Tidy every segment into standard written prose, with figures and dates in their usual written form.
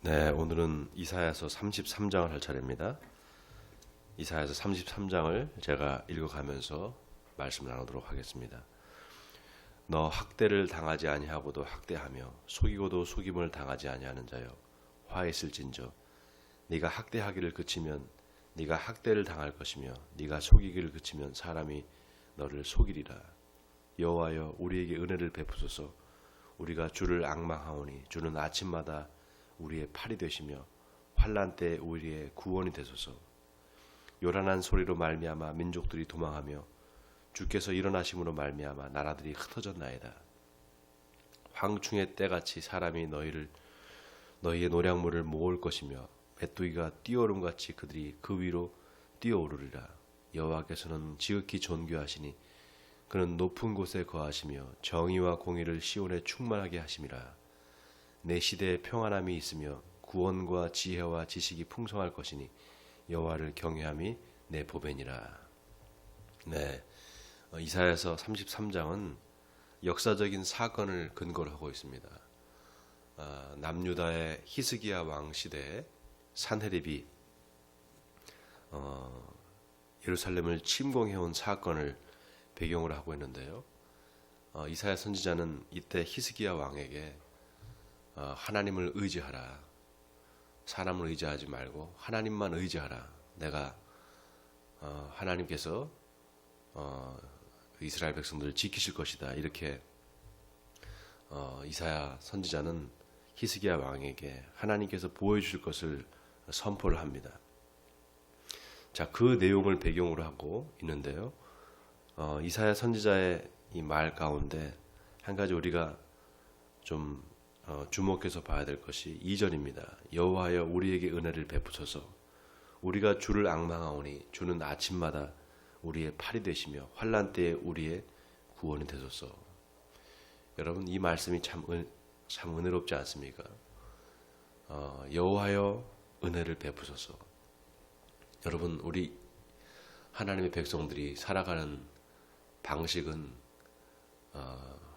네, 오늘은 이사야서 33장을 할 차례입니다. 이사야서 33장을 제가 읽어가면서 말씀을 나누도록 하겠습니다. 너 학대를 당하지 아니하고도 학대하며 속이고도 속임을 당하지 아니하는 자여 화있을진저 네가 학대하기를 그치면 네가 학대를 당할 것이며 네가 속이기를 그치면 사람이 너를 속이리라. 여호와여 우리에게 은혜를 베푸소서. 우리가 주를 앙망하오니 주는 아침마다 우리의 팔이 되시며 환난 때 우리의 구원이 되소서. 요란한 소리로 말미암아 민족들이 도망하며 주께서 일어나심으로 말미암아 나라들이 흩어졌나이다. 황충의 때같이 사람이 너희의 노량물을 모을 것이며 메뚜기가 뛰어오름같이 그들이 그 위로 뛰어오르리라. 여호와께서는 지극히 존귀하시니 그는 높은 곳에 거하시며 정의와 공의를 시온에 충만하게 하심이라. 내 시대에 평안함이 있으며 구원과 지혜와 지식이 풍성할 것이니 여호와를 경외함이 내 보배니라. 네, 이사야서 33장은 역사적인 사건을 근거로 하고 있습니다. 남유다의 히스기야 왕 시대에 산헤립이 예루살렘을 침공해온 사건을 배경으로 하고 있는데요. 이사야 선지자는 이때 히스기야 왕에게 하나님을 의지하라. 사람을 의지하지 말고 하나님만 의지하라. 내가 하나님께서 이스라엘 백성들을 지키실 것이다. 이렇게 이사야 선지자는 히스기야 왕에게 하나님께서 보여주실 것을 선포를 합니다. 자, 그 내용을 배경으로 하고 있는데요. 이사야 선지자의 이 말 가운데 한 가지 우리가 좀 주목해서 봐야 될 것이 2절입니다. 여호와여 우리에게 은혜를 베푸소서. 우리가 주를 앙망하오니 주는 아침마다 우리의 팔이 되시며 환난 때에 우리의 구원이 되소서. 여러분, 이 말씀이 참 은혜롭지 않습니까? 여호와여 은혜를 베푸소서. 여러분, 우리 하나님의 백성들이 살아가는 방식은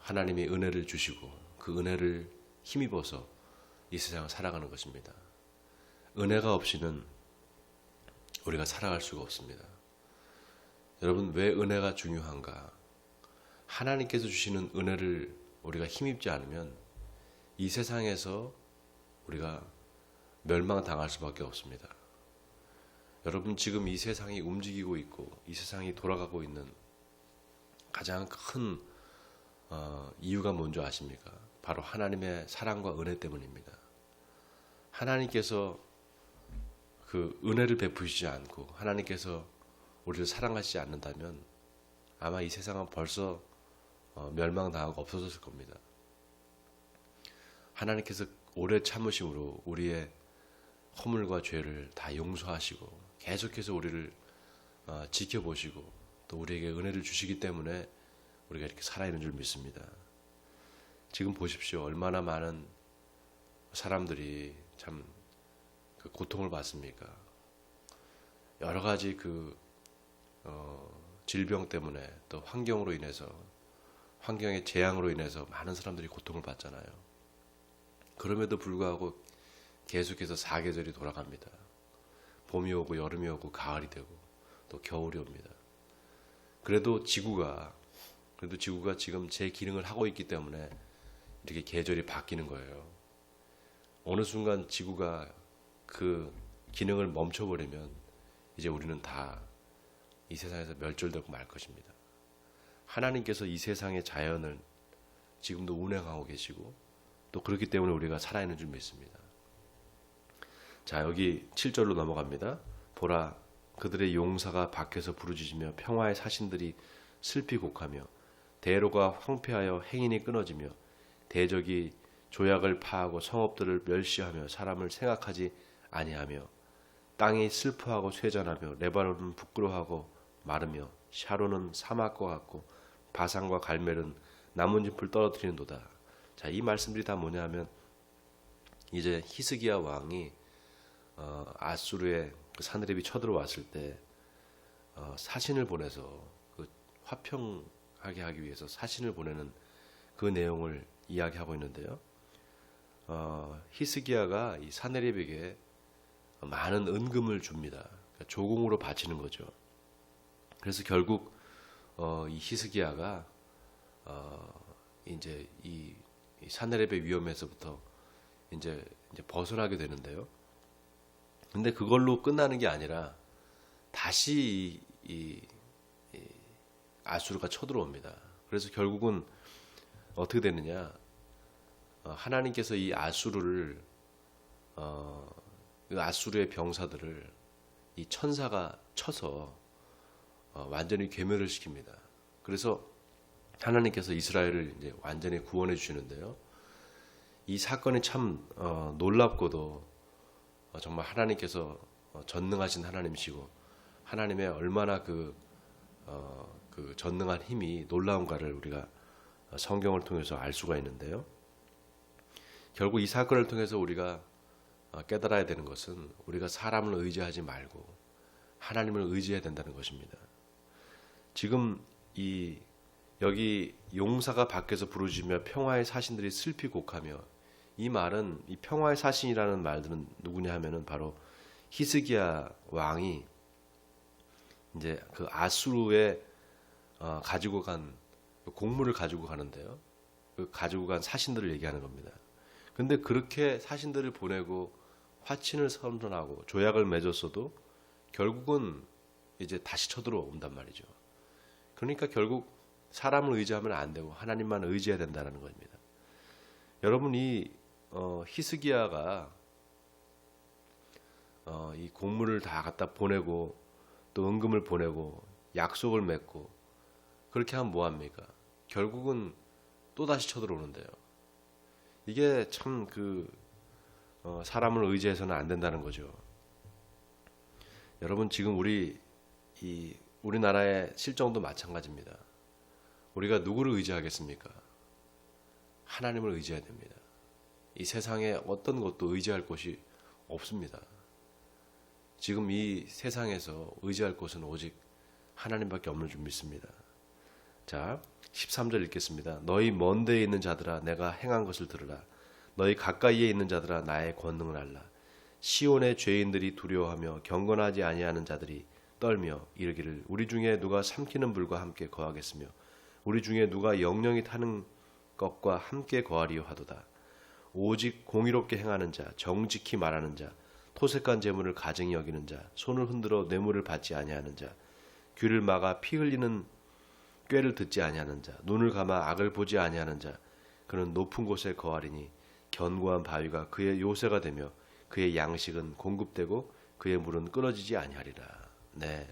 하나님이 은혜를 주시고 그 은혜를 힘입어서 이 세상을 살아가는 것입니다. 은혜가 없이는 우리가 살아갈 수가 없습니다. 여러분, 왜 은혜가 중요한가? 하나님께서 주시는 은혜를 우리가 힘입지 않으면 이 세상에서 우리가 멸망당할 수밖에 없습니다. 여러분, 지금 이 세상이 움직이고 있고 이 세상이 돌아가고 있는 가장 큰 이유가 뭔지 아십니까? 바로 하나님의 사랑과 은혜 때문입니다. 하나님께서 그 은혜를 베푸시지 않고 하나님께서 우리를 사랑하시지 않는다면 아마 이 세상은 벌써 멸망당하고 없어졌을 겁니다. 하나님께서 오래 참으심으로 우리의 허물과 죄를 다 용서하시고 계속해서 우리를 지켜보시고 또 우리에게 은혜를 주시기 때문에 우리가 이렇게 살아있는 줄 믿습니다. 지금 보십시오. 얼마나 많은 사람들이 참 그 고통을 받습니까? 여러 가지 질병 때문에 또 환경으로 인해서 환경의 재앙으로 인해서 많은 사람들이 고통을 받잖아요. 그럼에도 불구하고 계속해서 사계절이 돌아갑니다. 봄이 오고 여름이 오고 가을이 되고 또 겨울이 옵니다. 그래도 지구가 지금 제 기능을 하고 있기 때문에 이렇게 계절이 바뀌는 거예요. 어느 순간 지구가 그 기능을 멈춰버리면 이제 우리는 다 이 세상에서 멸절되고 말 것입니다. 하나님께서 이 세상의 자연을 지금도 운행하고 계시고 또 그렇기 때문에 우리가 살아있는 줄 믿습니다. 자, 여기 7절로 넘어갑니다. 보라, 그들의 용사가 밖에서 부르짖으며 평화의 사신들이 슬피 곡하며 대로가 황폐하여 행인이 끊어지며 대적이 조약을 파하고 성읍들을 멸시하며 사람을 생각하지 아니하며 땅이 슬퍼하고 쇠잔하며 레바논은 부끄러워하고 마르며 샤론은 사막과 같고 바산과 갈멜은 나뭇잎을 떨어뜨리는도다. 자, 이 말씀들이 다 뭐냐면 이제 히스기야 왕이 아수르의 그 산헤립이 쳐들어왔을 때 사신을 보내서 그 화평하게 하기 위해서 사신을 보내는 그 내용을 이야기하고 있는데요. 히스기야가 이 사네립에게 많은 은금을 줍니다. 그러니까 조공으로 바치는 거죠. 그래서 결국 이 히스기야가 이제 이 사네립의 위험에서부터 이제 벗어나게 되는데요. 근데 그걸로 끝나는 게 아니라 다시 이 아수르가 쳐들어옵니다. 그래서 결국은 어떻게 되느냐? 하나님께서 이 아수르를 그 아수르의 병사들을 이 천사가 쳐서 완전히 괴멸을 시킵니다. 그래서 하나님께서 이스라엘을 이제 완전히 구원해 주시는데요. 이 사건이 참 놀랍고도 정말 하나님께서 전능하신 하나님이시고 하나님의 얼마나 그 전능한 힘이 놀라운가를 우리가 성경을 통해서 알 수가 있는데요. 결국 이 사건을 통해서 우리가 깨달아야 되는 것은 우리가 사람을 의지하지 말고 하나님을 의지해야 된다는 것입니다. 지금 여기 용사가 밖에서 부르짖으며 평화의 사신들이 슬피 곡하며, 이 말은, 이 평화의 사신이라는 말들은 누구냐 하면은 바로 히스기야 왕이 이제 그 아수르에 가지고 간 곡물을 가지고 가는데요. 그 가지고 간 사신들을 얘기하는 겁니다. 근데 그렇게 사신들을 보내고 화친을 선언하고 조약을 맺었어도 결국은 이제 다시 쳐들어온단 말이죠. 그러니까 결국 사람을 의지하면 안 되고 하나님만 의지해야 된다는 겁니다. 여러분, 이 히스기야가 이 곡물을 다 갖다 보내고 또 은금을 보내고 약속을 맺고 그렇게 하면 뭐합니까? 결국은 또 다시 쳐들어오는데요. 이게 참 사람을 의지해서는 안 된다는 거죠. 여러분, 지금 우리나라의 실정도 마찬가지입니다. 우리가 누구를 의지하겠습니까? 하나님을 의지해야 됩니다. 이 세상에 어떤 것도 의지할 곳이 없습니다. 지금 이 세상에서 의지할 곳은 오직 하나님밖에 없는 줄 믿습니다. 자, 13절 읽겠습니다. 너희 먼 데에 있는 자들아, 내가 행한 것을 들으라. 너희 가까이에 있는 자들아, 나의 권능을 알라. 시온의 죄인들이 두려워하며 경건하지 아니하는 자들이 떨며 이르기를, 우리 중에 누가 삼키는 불과 함께 거하겠으며 우리 중에 누가 영영이 타는 것과 함께 거하리요 하도다. 오직 공의롭게 행하는 자, 정직히 말하는 자, 토색한 재물을 가증히 여기는 자, 손을 흔들어 뇌물을 받지 아니하는 자, 귀를 막아 피 흘리는 꾀를 듣지 아니하는 자, 눈을 감아 악을 보지 아니하는 자, 그는 높은 곳에 거하리니 견고한 바위가 그의 요새가 되며 그의 양식은 공급되고 그의 물은 끊어지지 아니하리라. 네,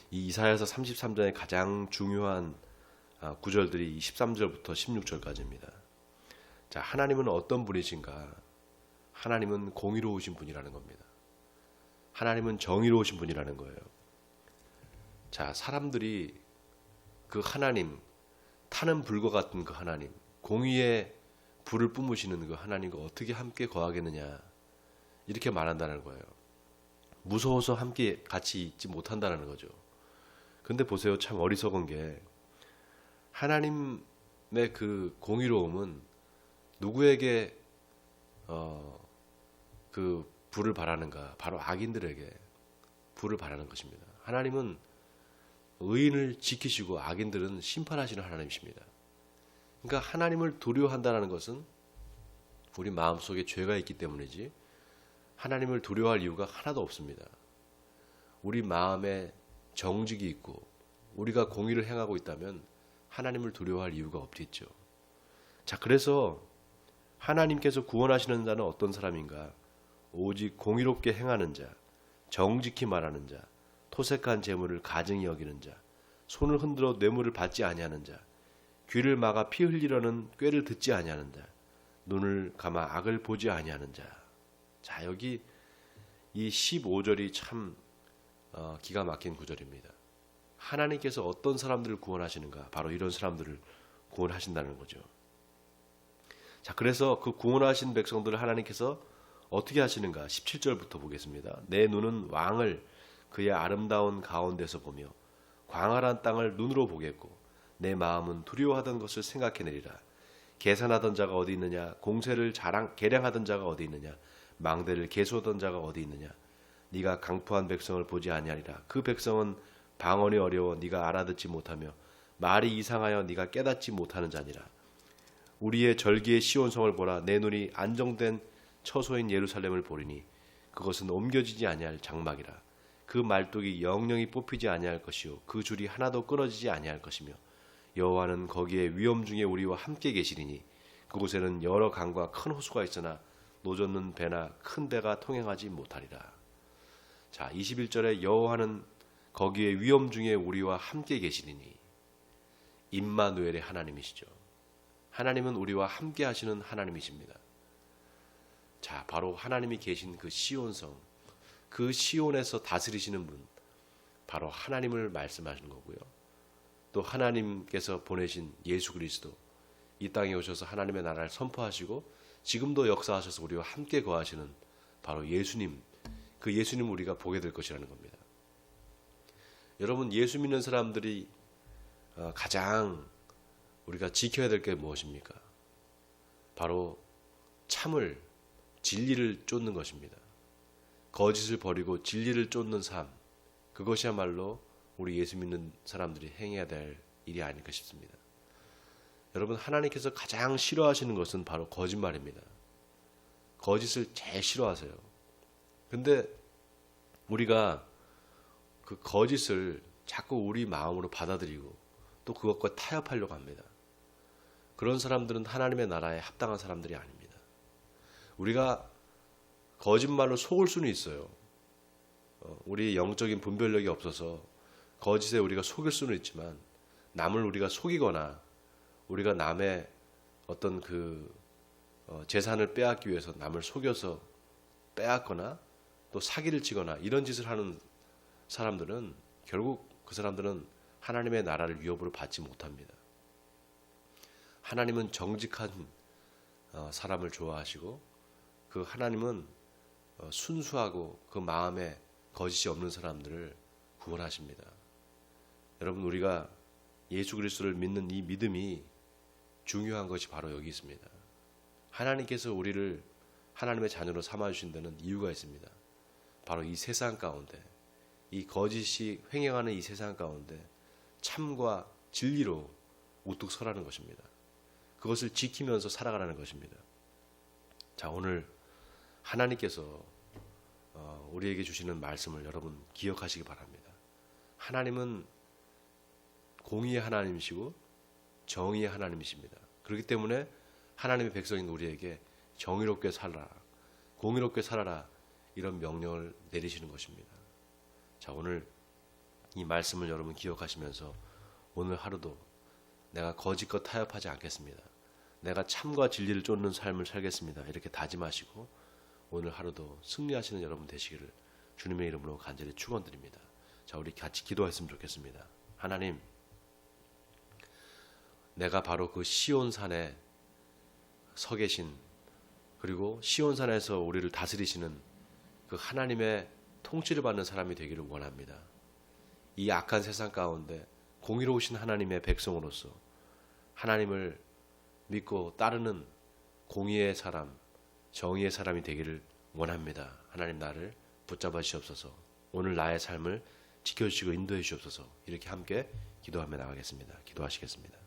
이 이사야서 33장의 가장 중요한 구절들이 13절부터 16절까지입니다. 자, 하나님은 어떤 분이신가? 하나님은 공의로우신 분이라는 겁니다. 하나님은 정의로우신 분이라는 거예요. 자, 사람들이 그 하나님, 타는 불과 같은 그 하나님, 공의의 불을 뿜으시는 그 하나님과 어떻게 함께 거하겠느냐, 이렇게 말한다는 거예요. 무서워서 함께 같이 있지 못한다는 거죠. 근데 보세요, 참 어리석은 게, 하나님의 그 공의로움은 누구에게 그 불을 바라는가? 바로 악인들에게 불을 바라는 것입니다. 하나님은 의인을 지키시고 악인들은 심판하시는 하나님이십니다. 그러니까 하나님을 두려워한다는 것은 우리 마음속에 죄가 있기 때문이지 하나님을 두려워할 이유가 하나도 없습니다. 우리 마음에 정직이 있고 우리가 공의를 행하고 있다면 하나님을 두려워할 이유가 없겠죠. 자, 그래서 하나님께서 구원하시는 자는 어떤 사람인가? 오직 공의롭게 행하는 자, 정직히 말하는 자, 토색한 재물을 가증히 여기는 자, 손을 흔들어 뇌물을 받지 아니하는 자, 귀를 막아 피 흘리려는 꾀를 듣지 아니하는 자, 눈을 감아 악을 보지 아니하는 자. 자, 여기 이 15절이 참 기가 막힌 구절입니다. 하나님께서 어떤 사람들을 구원하시는가? 바로 이런 사람들을 구원하신다는 거죠. 자, 그래서 그 구원하신 백성들을 하나님께서 어떻게 하시는가? 17절부터 보겠습니다. 내 눈은 왕을 그의 아름다운 가운데서 보며 광활한 땅을 눈으로 보겠고 내 마음은 두려워하던 것을 생각해내리라. 계산하던 자가 어디 있느냐? 공세를 계량하던 자가 어디 있느냐? 망대를 계수하던 자가 어디 있느냐? 네가 강포한 백성을 보지 아니하리라. 그 백성은 방언이 어려워 네가 알아듣지 못하며 말이 이상하여 네가 깨닫지 못하는 자니라. 우리의 절기의 시온성을 보라. 내 눈이 안정된 처소인 예루살렘을 보리니 그것은 옮겨지지 아니할 장막이라. 그 말뚝이 영영이 뽑히지 아니할 것이요 그 줄이 하나도 끊어지지 아니할 것이며 여호와는 거기에 위엄 중에 우리와 함께 계시리니 그곳에는 여러 강과 큰 호수가 있으나 노젓는 배나 큰 배가 통행하지 못하리라. 자, 21절에 여호와는 거기에 위엄 중에 우리와 함께 계시리니 임마누엘의 하나님이시죠. 하나님은 우리와 함께 하시는 하나님이십니다. 자, 바로 하나님이 계신 그 시온성, 그 시온에서 다스리시는 분, 바로 하나님을 말씀하시는 거고요. 또 하나님께서 보내신 예수 그리스도, 이 땅에 오셔서 하나님의 나라를 선포하시고 지금도 역사하셔서 우리와 함께 거하시는 바로 예수님, 그 예수님을 우리가 보게 될 것이라는 겁니다. 여러분, 예수 믿는 사람들이 가장 우리가 지켜야 될 게 무엇입니까? 바로 참을, 진리를 쫓는 것입니다. 거짓을 버리고 진리를 쫓는 삶, 그것이야말로 우리 예수 믿는 사람들이 행해야 될 일이 아닐까 싶습니다. 여러분, 하나님께서 가장 싫어하시는 것은 바로 거짓말입니다. 거짓을 제일 싫어하세요. 근데 우리가 그 거짓을 자꾸 우리 마음으로 받아들이고 또 그것과 타협하려고 합니다. 그런 사람들은 하나님의 나라에 합당한 사람들이 아닙니다. 우리가 거짓말로 속을 수는 있어요. 우리 영적인 분별력이 없어서 거짓에 우리가 속일 수는 있지만 남을 우리가 속이거나 우리가 남의 어떤 그 재산을 빼앗기 위해서 남을 속여서 빼앗거나 또 사기를 치거나 이런 짓을 하는 사람들은 결국 그 사람들은 하나님의 나라를 위협으로 받지 못합니다. 하나님은 정직한 사람을 좋아하시고 그 하나님은 순수하고 그 마음에 거짓이 없는 사람들을 구원하십니다. 여러분, 우리가 예수 그리스도를 믿는 이 믿음이 중요한 것이 바로 여기 있습니다. 하나님께서 우리를 하나님의 자녀로 삼아주신 데는 이유가 있습니다. 바로 이 세상 가운데, 이 거짓이 횡행하는 이 세상 가운데 참과 진리로 우뚝 서라는 것입니다. 그것을 지키면서 살아가라는 것입니다. 자, 오늘 하나님께서 우리에게 주시는 말씀을 여러분 기억하시기 바랍니다. 하나님은 공의의 하나님이시고 정의의 하나님이십니다. 그렇기 때문에 하나님의 백성인 우리에게 정의롭게 살아라, 공의롭게 살아라, 이런 명령을 내리시는 것입니다. 자, 오늘 이 말씀을 여러분 기억하시면서 오늘 하루도 내가 거짓과 타협하지 않겠습니다. 내가 참과 진리를 쫓는 삶을 살겠습니다. 이렇게 다짐하시고 오늘 하루도 승리하시는 여러분 되시기를 주님의 이름으로 간절히 축원드립니다. 자, 우리 같이 기도했으면 좋겠습니다. 하나님, 내가 바로 그 시온산에 서 계신, 그리고 시온산에서 우리를 다스리시는 그 하나님의 통치를 받는 사람이 되기를 원합니다. 이 악한 세상 가운데 공의로우신 하나님의 백성으로서 하나님을 믿고 따르는 공의의 사람, 정의의 사람이 되기를 원합니다. 하나님, 나를 붙잡아 주시옵소서. 오늘 나의 삶을 지켜주시고 인도해 주시옵소서. 이렇게 함께 기도하며 나가겠습니다. 기도하시겠습니다.